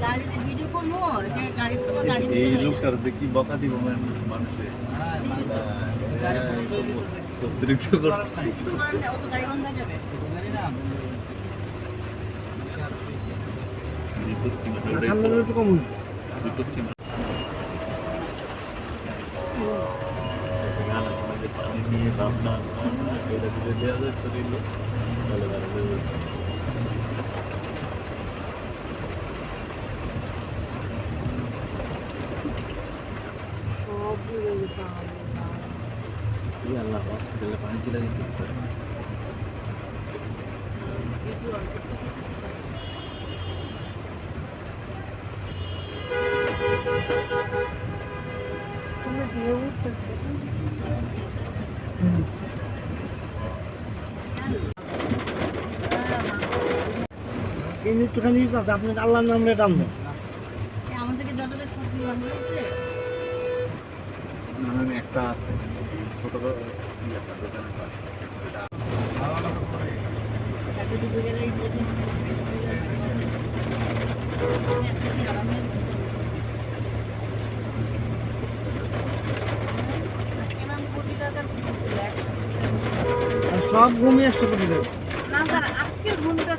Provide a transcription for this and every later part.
গাড়িতে ভিডিও করবো যে গাড়ি তোমার গাড়ি এই লোকটার দেখি বকা দিব মানুষে অতিরিক্ত করছে গাড়ি বন্ধ হয়ে যাবে বিপদ ছিল পানি নিয়ে ভাবনা এটা দিলে দেওয়া যায় শরীর ভালো ভালো আল্লাহ হসপিটালে পানি চলে গেছে এই নৃত্যখানি আছে আপনার আল্লাহর নামে টানবেন আমাদেরকে যতটা সত্যি বানানো হয়েছে নানান একটা আছে ছোট একটা দোকানের পাশে তাকে ডুবে গেলেই সব ঘুমিয়ে আসতে পারি না স্যার আজকের ঘুমটা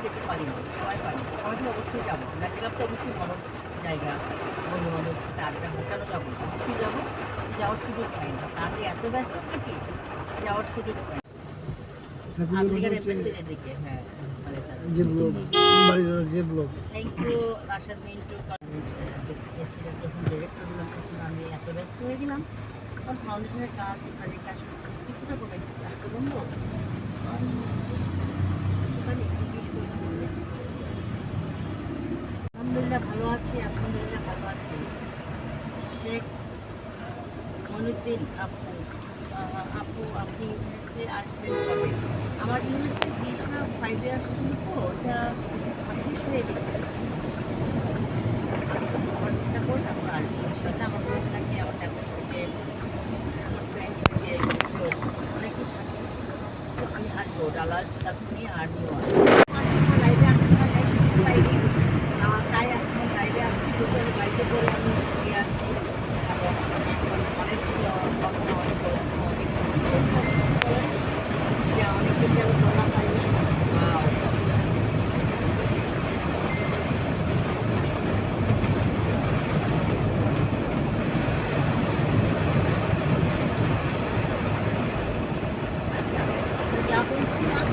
যেতে পারি না সবাই পারি সবাই তো অবশ্যই যাবো ন্যাচারাল তো অবশ্যই বড় জায়গা বন্ধু বান্ধব সাথে আড্ডা হোটেলও যাবো অবশ্যই যাবো যাওয়ার সুযোগ পাই না তাহলে এত ব্যস্ত থাকি যাওয়ার সুযোগ পাই না আমেরিকার এমবাসির এদিকে হ্যাঁ যে ব্লগ যে blog thank you Rashed Mintu যখন ডিরেক্টর হলাম তখন আমি এত ব্যস্ত হয়ে গেলাম তখন ফাউন্ডেশনের কাজ কাজের কাজ কিছুটা কমেছি আজকে বন্ধু সেখানে আলহামদুলিল্লাহ ভালো আছি আলহামদুলিল্লাহ ভালো আছি শেখ মনুদ্দিন আপু আপনি ইউনিভার্সিটি আসবেন কবে আমার ইউনিভার্সিটি ভিসা 5 ইয়ার্স ছিল তো ওটা শেষ হয়ে গেছে আমার ভিসা করে তারপর আসবো সেটা আমার ফ্রেন্ড থাকে আমার তেমন থেকে আমার ফ্রেন্ড থেকে অনেকে থাকে তো আমি আসবো ডালাস তারপরে আর নিউ লাইভে আসতে লাইভে তাই এখন লাইভে আসছি দুপুরে গাড়িতে করে আমি ঘুরে আছি এবং অনেক অনেক কিছু আমি বলা পাইনি যা বলছিলাম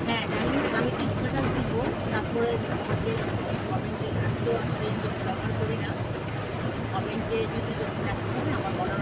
হ্যাঁ আমি ইনস্টাগ্রাম দিব তারপরে আমাকে কমেন্টে তো আমি ব্যবহার করি না কমেন্টে যদি লেখা হবে আমার বলার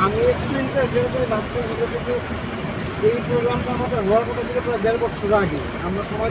আমি একটু ইন্টারভিউ করে বাঁচতে এই প্রোগ্রামটা আমাদের হওয়ার কথা ছিল প্রায় 1.5 বছর আগে আমরা সবাই